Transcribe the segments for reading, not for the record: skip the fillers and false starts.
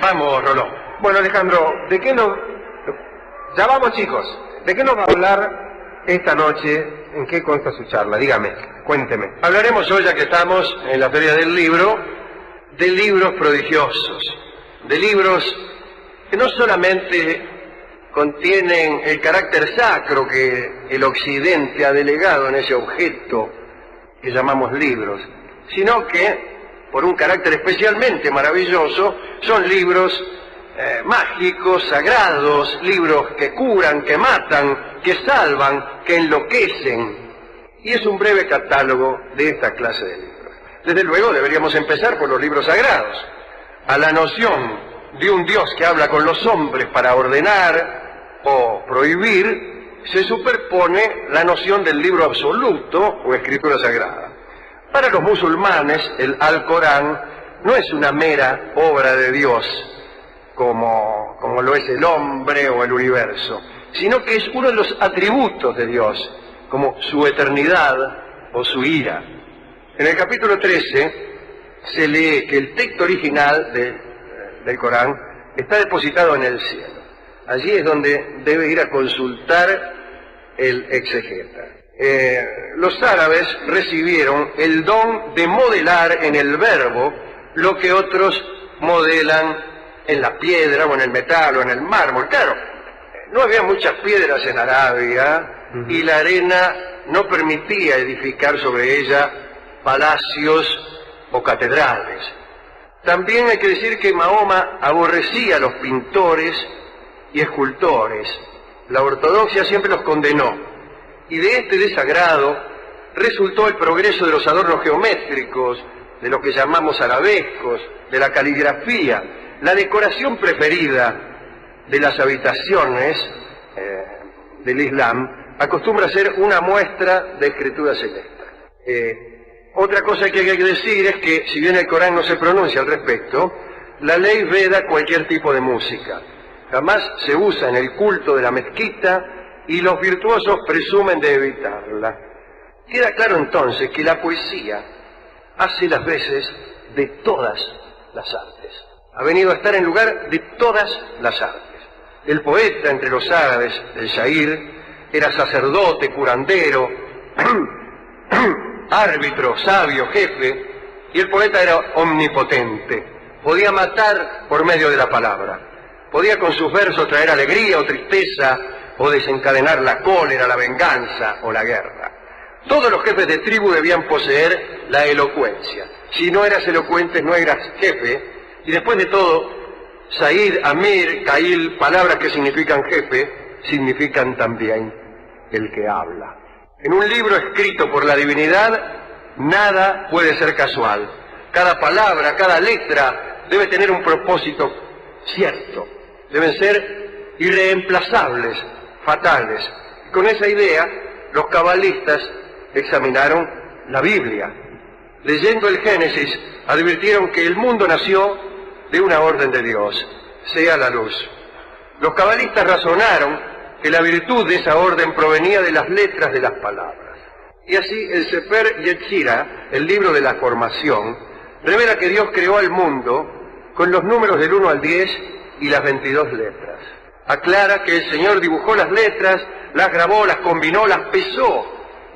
Vamos, Rolón. Bueno, Alejandro, ¿de qué nos... Ya vamos, chicos. ¿De qué nos va a hablar esta noche? ¿En qué consta su charla? Dígame, cuénteme. Hablaremos hoy, ya que estamos en la Feria del Libro, de libros prodigiosos, de libros que no solamente contienen el carácter sacro que el Occidente ha delegado en ese objeto que llamamos libros, sino que, por un carácter especialmente maravilloso, son libros mágicos, sagrados, libros que curan, que matan, que salvan, que enloquecen. Y es un breve catálogo de esta clase de libros. Desde luego deberíamos empezar por los libros sagrados. A la noción de un Dios que habla con los hombres para ordenar o prohibir, se superpone la noción del libro absoluto o escritura sagrada. Para los musulmanes, el Alcorán no es una mera obra de Dios, como lo es el hombre o el universo, sino que es uno de los atributos de Dios, como su eternidad o su ira. En el capítulo 13 se lee que el texto original del Corán está depositado en el cielo. Allí es donde debe ir a consultar el exegeta. Los árabes recibieron el don de modelar en el verbo lo que otros modelan en la piedra o en el metal o en el mármol. Claro, no había muchas piedras en Arabia y la arena no permitía edificar sobre ella palacios o catedrales. También hay que decir que Mahoma aborrecía a los pintores y escultores. La ortodoxia siempre los condenó. Y de este desagrado resultó el progreso de los adornos geométricos, de lo que llamamos arabescos, de la caligrafía. La decoración preferida de las habitaciones del Islam acostumbra ser una muestra de escritura celeste. Otra cosa que hay que decir es que, si bien el Corán no se pronuncia al respecto, la ley veda cualquier tipo de música. Jamás se usa en el culto de la mezquita y los virtuosos presumen de evitarla. Queda claro entonces que la poesía hace las veces de todas las artes. Ha venido a estar en lugar de todas las artes. El poeta entre los árabes, el shair, era sacerdote, curandero, árbitro, sabio, jefe, y el poeta era omnipotente. Podía matar por medio de la palabra. Podía con sus versos traer alegría o tristeza, o desencadenar la cólera, la venganza o la guerra. Todos los jefes de tribu debían poseer la elocuencia. Si no eras elocuente, no eras jefe. Y después de todo, Said, Amir, Kail, palabras que significan jefe, significan también el que habla. En un libro escrito por la divinidad, nada puede ser casual. Cada palabra, cada letra debe tener un propósito cierto. Deben ser irreemplazables, fatales. Con esa idea, los cabalistas examinaron la Biblia. Leyendo el Génesis, advirtieron que el mundo nació de una orden de Dios, sea la luz. Los cabalistas razonaron que la virtud de esa orden provenía de las letras de las palabras. Y así el Sefer Yetzirah, el libro de la formación, revela que Dios creó al mundo con los números del 1 al 10 y las 22 letras. Aclara que el Señor dibujó las letras, las grabó, las combinó, las pesó,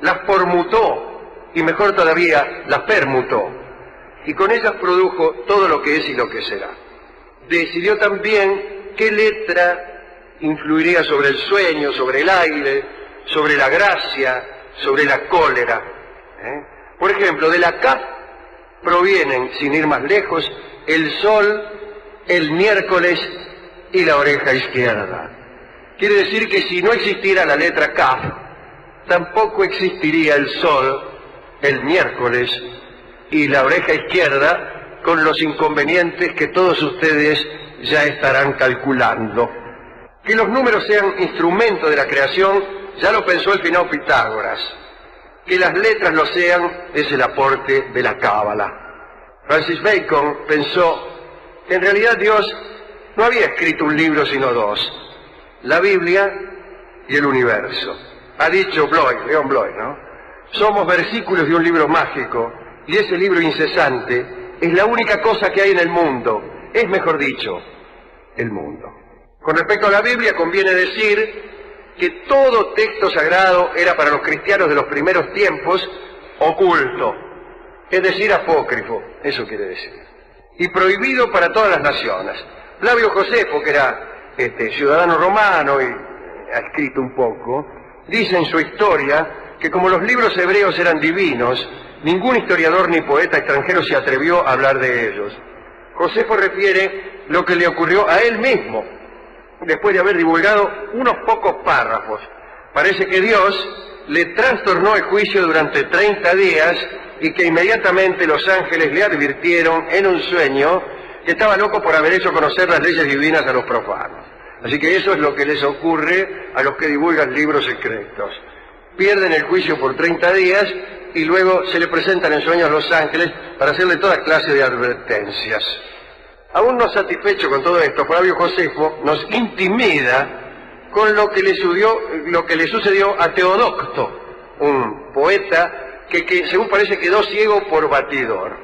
las formutó y, mejor todavía, las permutó. Y con ellas produjo todo lo que es y lo que será. Decidió también qué letra influiría sobre el sueño, sobre el aire, sobre la gracia, sobre la cólera. Por ejemplo, de la Kaf provienen, sin ir más lejos, el sol, el miércoles y la oreja izquierda. Quiere decir que si no existiera la letra Kaf, tampoco existiría el sol, el miércoles y la oreja izquierda, con los inconvenientes que todos ustedes ya estarán calculando. Que los números sean instrumento de la creación, ya lo pensó el finado Pitágoras. Que las letras lo sean, es el aporte de la Cábala. Francis Bacon pensó que en realidad Dios no había escrito un libro sino dos, la Biblia y el universo. Ha dicho León Bloy, ¿no? Somos versículos de un libro mágico, y ese libro incesante es la única cosa que hay en el mundo, es mejor dicho, el mundo. Con respecto a la Biblia, conviene decir que todo texto sagrado era para los cristianos de los primeros tiempos oculto, es decir, apócrifo, eso quiere decir, y prohibido para todas las naciones. Flavio Josefo, que era ciudadano romano y ha escrito un poco, dice en su historia que como los libros hebreos eran divinos, ningún historiador ni poeta extranjero se atrevió a hablar de ellos. Josefo refiere lo que le ocurrió a él mismo, después de haber divulgado unos pocos párrafos. Parece que Dios le trastornó el juicio durante 30 días y que inmediatamente los ángeles le advirtieron en un sueño que estaba loco por haber hecho conocer las leyes divinas a los profanos. Así que eso es lo que les ocurre a los que divulgan libros secretos. Pierden el juicio por 30 días y luego se le presentan en sueños los ángeles para hacerle toda clase de advertencias. Aún no satisfecho con todo esto, Flavio Josefo nos intimida con lo que le sucedió a Teodocto, un poeta que según parece quedó ciego por batidor.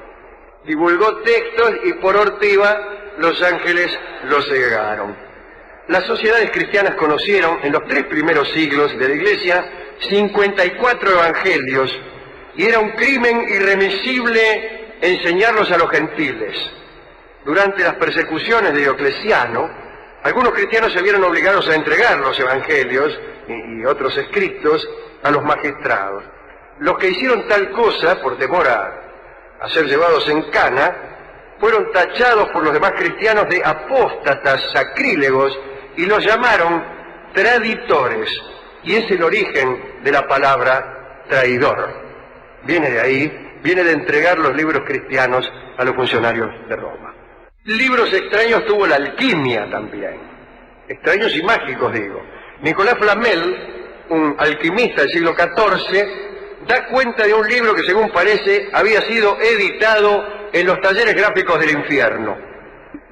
Divulgó textos y por ortiva los ángeles lo cegaron. Las sociedades cristianas conocieron en los 3 primeros siglos de la Iglesia 54 evangelios y era un crimen irremisible enseñarlos a los gentiles. Durante las persecuciones de Diocleciano, algunos cristianos se vieron obligados a entregar los evangelios y otros escritos a los magistrados. Los que hicieron tal cosa, por temor a ser llevados en cana, fueron tachados por los demás cristianos de apóstatas, sacrílegos, y los llamaron traditores. Y es el origen de la palabra traidor. Viene de ahí, viene de entregar los libros cristianos a los funcionarios de Roma. Libros extraños tuvo la alquimia también. Extraños y mágicos, digo. Nicolás Flamel, un alquimista del siglo XIV, da cuenta de un libro que, según parece, había sido editado en los talleres gráficos del infierno.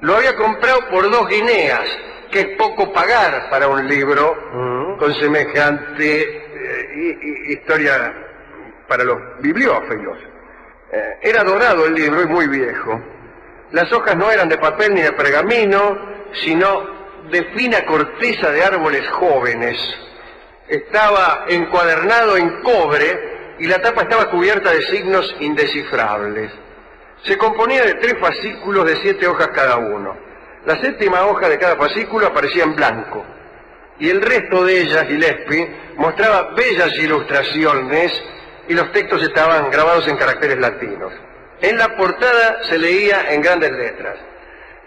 Lo había comprado por 2 guineas, que es poco pagar para un libro con semejante historia para los bibliófilos. Era dorado el libro y muy viejo. Las hojas no eran de papel ni de pergamino, sino de fina corteza de árboles jóvenes. Estaba encuadernado en cobre y la tapa estaba cubierta de signos indescifrables. Se componía de 3 fascículos de 7 hojas cada uno. La 7ª hoja de cada fascículo aparecía en blanco, y el resto de ellas, Gillespie, mostraba bellas ilustraciones y los textos estaban grabados en caracteres latinos. En la portada se leía en grandes letras: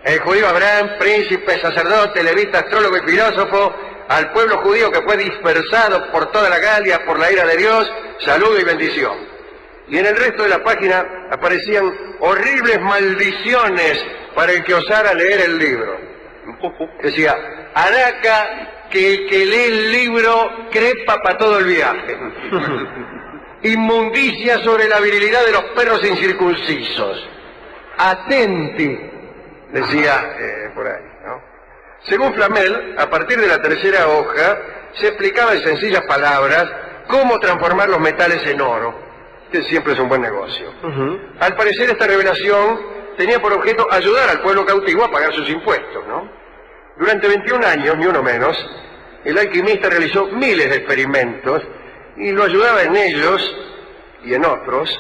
el judío Abraham, príncipe, sacerdote, levita, astrólogo y filósofo, al pueblo judío que fue dispersado por toda la Galia por la ira de Dios, saludo y bendición. Y en el resto de la página aparecían horribles maldiciones para el que osara leer el libro. Decía: Araca, que el que lee el libro crepa para todo el viaje. Inmundicia sobre la virilidad de los perros incircuncisos. Atenti, decía por ahí, ¿no? Según Flamel, a partir de la 3ª hoja, se explicaba en sencillas palabras cómo transformar los metales en oro, que siempre es un buen negocio. Al parecer, esta revelación tenía por objeto ayudar al pueblo cautivo a pagar sus impuestos, ¿no? Durante 21 años, ni uno menos, el alquimista realizó miles de experimentos y lo ayudaba en ellos y en otros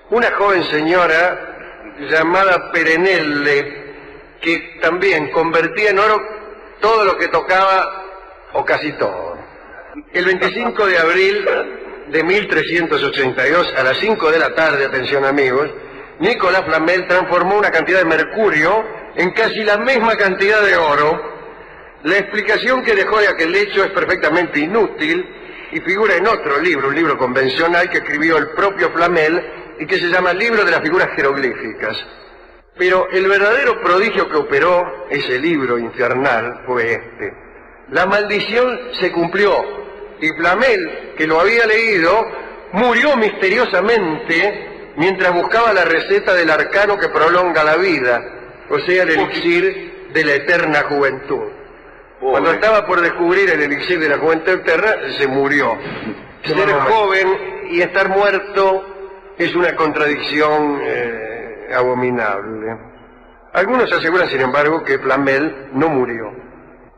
una joven señora llamada Perenelle, que también convertía en oro todo lo que tocaba, o casi todo. El 25 de abril de 1382, a las 5 de la tarde, atención amigos, Nicolás Flamel transformó una cantidad de mercurio en casi la misma cantidad de oro. La explicación que dejó de aquel hecho es perfectamente inútil y figura en otro libro, un libro convencional que escribió el propio Flamel y que se llama Libro de las Figuras Jeroglíficas. Pero el verdadero prodigio que operó ese libro infernal fue este. La maldición se cumplió y Flamel, que lo había leído, murió misteriosamente mientras buscaba la receta del arcano que prolonga la vida, o sea, el elixir de la eterna juventud. Cuando estaba por descubrir el elixir de la juventud eterna, se murió. Ser joven y estar muerto es una contradicción abominable. Algunos aseguran, sin embargo, que Flamel no murió.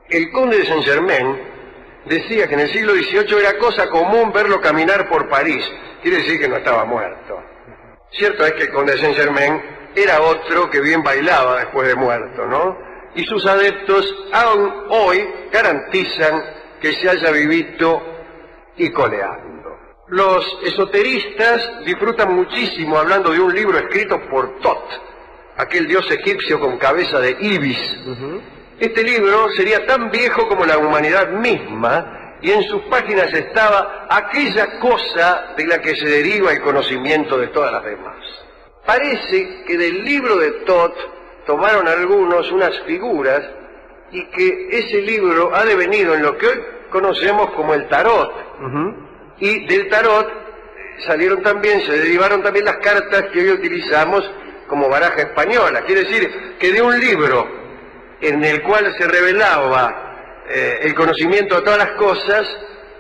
El conde de Saint-Germain decía que en el siglo XVIII era cosa común verlo caminar por París. Quiere decir que no estaba muerto. Cierto es que el conde de Saint-Germain era otro que bien bailaba después de muerto, ¿no? Y sus adeptos aún hoy garantizan que se haya vivido y coleando. Los esoteristas disfrutan muchísimo hablando de un libro escrito por Tot, aquel dios egipcio con cabeza de ibis. Este libro sería tan viejo como la humanidad misma, y en sus páginas estaba aquella cosa de la que se deriva el conocimiento de todas las demás. Parece que del libro de Tot tomaron algunos unas figuras y que ese libro ha devenido en lo que hoy conocemos como el tarot. Y del tarot se derivaron también las cartas que hoy utilizamos como baraja española. Quiere decir que de un libro en el cual se revelaba el conocimiento de todas las cosas,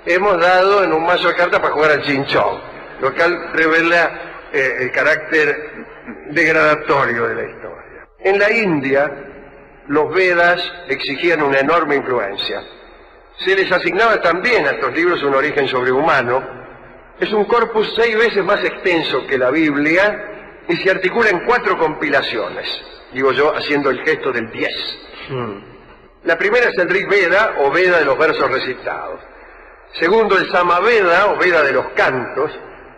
hemos dado en un mazo de cartas para jugar al chinchón, lo cual revela el carácter degradatorio de la historia. En la India, los Vedas exigían una enorme influencia. Se les asignaba también a estos libros un origen sobrehumano. Es un corpus 6 veces más extenso que la Biblia y se articula en 4 compilaciones, digo yo haciendo el gesto del 10. La primera es el Rig Veda, o Veda de los versos recitados. Segundo, el Samaveda, o Veda de los cantos.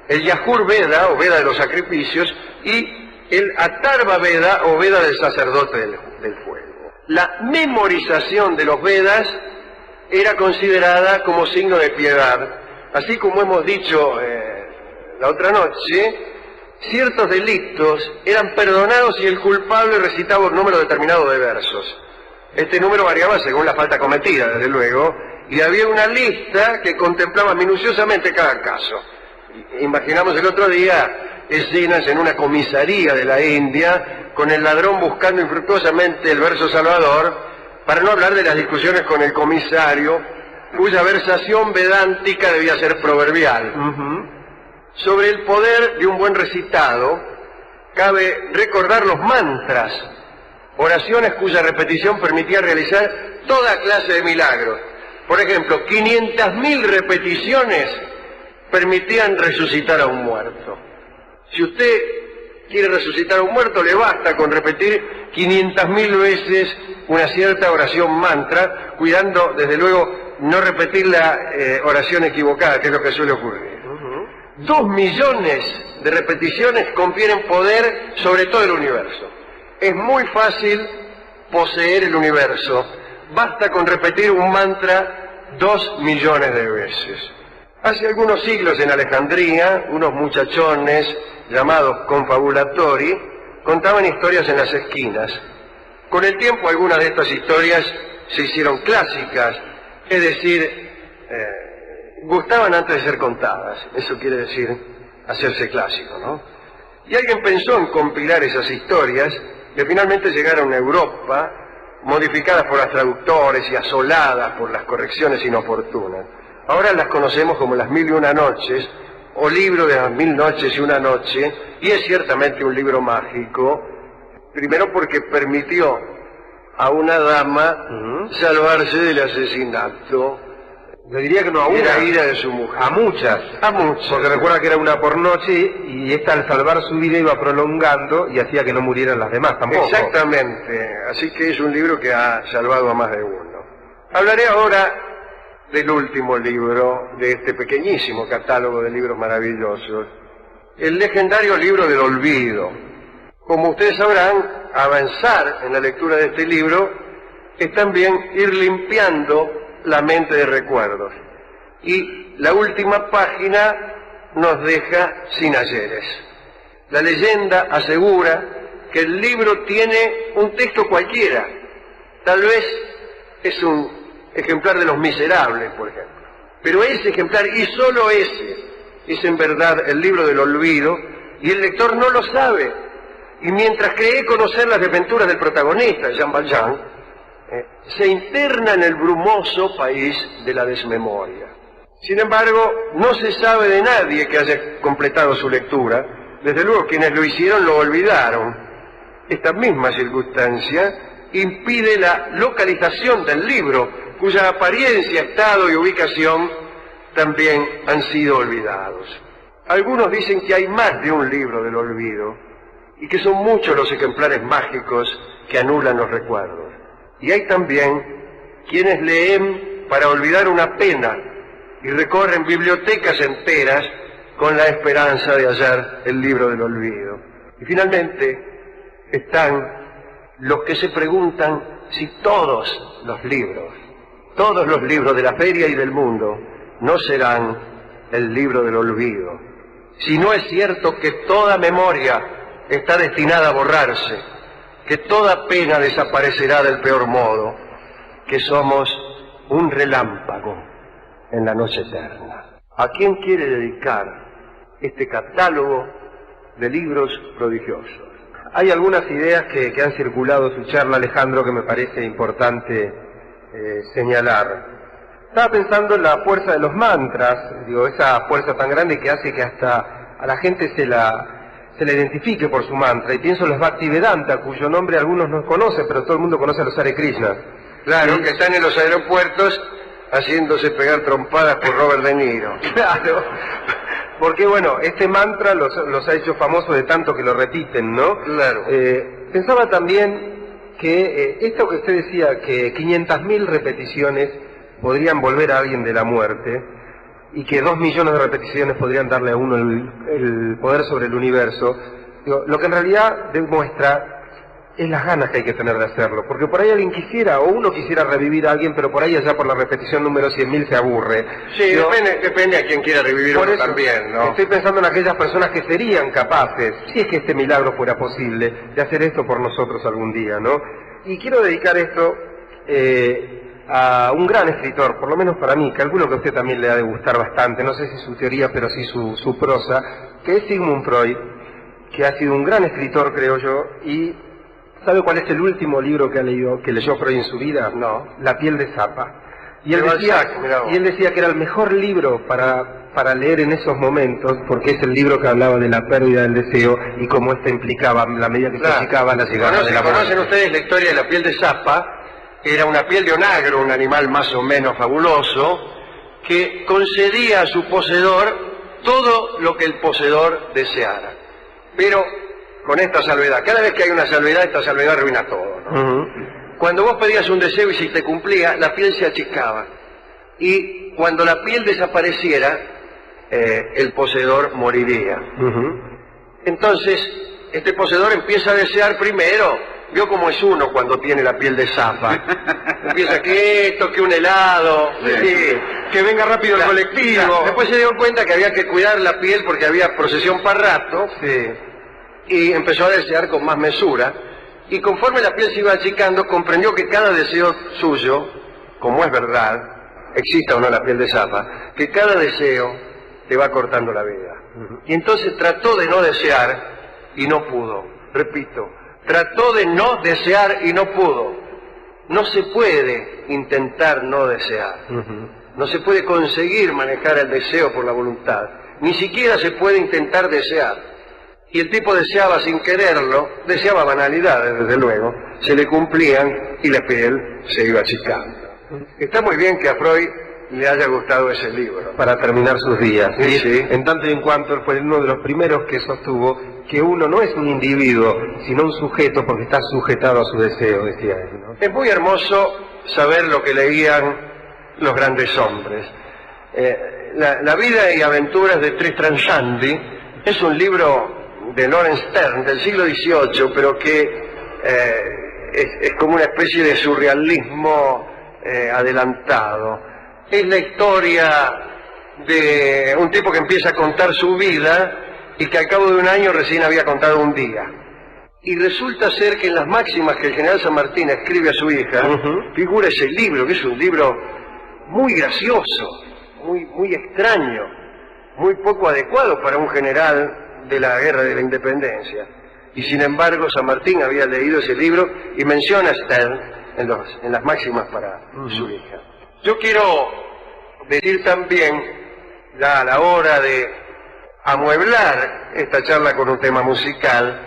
El Yajur Veda, o Veda de los sacrificios. Y el Atharva Veda, o Veda del sacerdote del fuego. La memorización de los Vedas era considerada como signo de piedad. Así como hemos dicho la otra noche, ciertos delitos eran perdonados si el culpable recitaba un número determinado de versos. Este número variaba según la falta cometida, desde luego, y había una lista que contemplaba minuciosamente cada caso. Imaginamos el otro día escenas en una comisaría de la India, con el ladrón buscando infructuosamente el verso salvador, para no hablar de las discusiones con el comisario, cuya versación vedántica debía ser proverbial. Sobre el poder de un buen recitado, cabe recordar los mantras, oraciones cuya repetición permitía realizar toda clase de milagros. Por ejemplo, 500.000 repeticiones permitían resucitar a un muerto. Si usted quiere resucitar a un muerto, le basta con repetir 500.000 veces una cierta oración mantra, cuidando, desde luego, no repetir la oración equivocada, que es lo que suele ocurrir. 2 millones de repeticiones confieren poder sobre todo el universo. Es muy fácil poseer el universo. Basta con repetir un mantra 2 millones de veces. Hace algunos siglos en Alejandría, unos muchachones llamados confabulatori contaban historias en las esquinas. Con el tiempo algunas de estas historias se hicieron clásicas, es decir, gustaban antes de ser contadas. Eso quiere decir hacerse clásico, ¿no? Y alguien pensó en compilar esas historias que finalmente llegaron a Europa, modificadas por los traductores y asoladas por las correcciones inoportunas. Ahora las conocemos como las 1001 noches, o libro de las 1000 noches y una noche, y es ciertamente un libro mágico, primero porque permitió a una dama salvarse del asesinato. Yo diría que no a una, de la ira de su mujer. a muchas. Porque recuerda que era una por noche y esta al salvar su vida iba prolongando y hacía que no murieran las demás tampoco. Exactamente, así que es un libro que ha salvado a más de uno. Hablaré ahora del último libro de este pequeñísimo catálogo de libros maravillosos, el legendario libro del olvido. Como ustedes sabrán, avanzar en la lectura de este libro es también ir limpiando la mente de recuerdos. Y la última página nos deja sin ayeres. La leyenda asegura que el libro tiene un texto cualquiera. Tal vez es un ejemplar de Los Miserables, por ejemplo. Pero ese ejemplar, y solo ese, es en verdad el libro del olvido, y el lector no lo sabe. Y mientras cree conocer las desventuras del protagonista, Jean Valjean, se interna en el brumoso país de la desmemoria. Sin embargo, no se sabe de nadie que haya completado su lectura. Desde luego, quienes lo hicieron lo olvidaron. esta misma circunstancia impide la localización del libro, cuya apariencia, estado y ubicación también han sido olvidados. Algunos dicen que hay más de un libro del olvido y que son muchos los ejemplares mágicos que anulan los recuerdos. Y hay también quienes leen para olvidar una pena y recorren bibliotecas enteras con la esperanza de hallar el libro del olvido. Y finalmente están los que se preguntan si todos los libros de la feria y del mundo no serán el libro del olvido. Si no es cierto que toda memoria está destinada a borrarse, que toda pena desaparecerá del peor modo, que somos un relámpago en la noche eterna. ¿A quién quiere dedicar este catálogo de libros prodigiosos? Hay algunas ideas que han circulado en su charla, Alejandro, que me parece importante señalar. Estaba pensando en la fuerza de los mantras, esa fuerza tan grande que hace que hasta a la gente se la identifique por su mantra, y pienso en los Bhaktivedanta, cuyo nombre algunos no conocen, pero todo el mundo conoce a los Hare Krishna. Claro, que están en los aeropuertos haciéndose pegar trompadas por Robert De Niro. Claro, porque bueno, este mantra los ha hecho famosos de tanto que lo repiten, ¿no? Claro. Pensaba también que esto que usted decía, que 500.000 repeticiones podrían volver a alguien de la muerte, y que 2 millones de repeticiones podrían darle a uno el poder sobre el universo, lo que en realidad demuestra es las ganas que hay que tener de hacerlo, porque por ahí alguien quisiera, o uno quisiera revivir a alguien, pero por ahí allá por la repetición número 100.000 se aburre. Sí, depende a quien quiera revivir uno también, ¿no? Estoy pensando en aquellas personas que serían capaces, si es que este milagro fuera posible, de hacer esto por nosotros algún día, ¿no? Y quiero dedicar esto a un gran escritor, por lo menos para mí, calculo que a usted también le ha de gustar bastante, no sé si su teoría, pero sí su prosa, que es Sigmund Freud, que ha sido un gran escritor, creo yo, y ¿sabe cuál es el último libro que leyó Freud en su vida? No. La piel de Zapa. Y él decía que era el mejor libro para leer en esos momentos, porque es el libro que hablaba de la pérdida del deseo y cómo esto implicaba, la medida que se achicaba la llegada de la muerte. ¿Conocen ustedes la historia de la piel de Zapa? Era una piel de onagro, un animal más o menos fabuloso, que concedía a su poseedor todo lo que el poseedor deseara. Pero con esta salvedad, cada vez que hay una salvedad, esta salvedad arruina todo, ¿no? Cuando vos pedías un deseo y si te cumplía, la piel se achicaba. Y cuando la piel desapareciera, el poseedor moriría. Entonces, este poseedor empieza a desear primero. Vio cómo es uno cuando tiene la piel de Zapa. Empieza que esto, que un helado, sí, que venga rápido el colectivo. Después se dio cuenta que había que cuidar la piel porque había procesión para rato. Sí. Y empezó a desear con más mesura. Y conforme la piel se iba achicando, comprendió que cada deseo suyo, como es verdad, exista o no la piel de Zapa, que cada deseo te va cortando la vida. Y entonces trató de no desear y no pudo. Repito. Trató de no desear y no pudo. No se puede intentar no desear. No se puede conseguir manejar el deseo por la voluntad. Ni siquiera se puede intentar desear. Y el tipo deseaba sin quererlo, deseaba banalidades, desde luego, se le cumplían y la piel se iba achicando. Está muy bien que a Freud le haya gustado ese libro. Para terminar sus días. Sí, sí. En tanto y en cuanto él fue uno de los primeros que sostuvo que uno no es un individuo, sino un sujeto porque está sujetado a su deseo, decía él, ¿no? Es muy hermoso saber lo que leían los grandes hombres. La vida y aventuras de Tristram Shandy es un libro de Lawrence Stern del siglo XVIII, pero que es como una especie de surrealismo adelantado. Es la historia de un tipo que empieza a contar su vida y que al cabo de un año recién había contado un día. Y resulta ser que en las máximas que el general San Martín escribe a su hija, figura ese libro, que es un libro muy gracioso, muy extraño, muy poco adecuado para un general de la guerra de la independencia. Y sin embargo San Martín había leído ese libro y menciona a Stern en las máximas para su hija. Yo quiero decir también, ya a la hora de amueblar esta charla con un tema musical,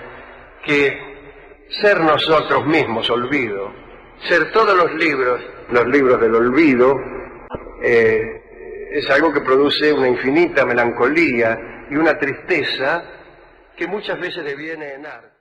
que ser nosotros mismos olvido, ser todos los libros del olvido, es algo que produce una infinita melancolía y una tristeza que muchas veces deviene en arte.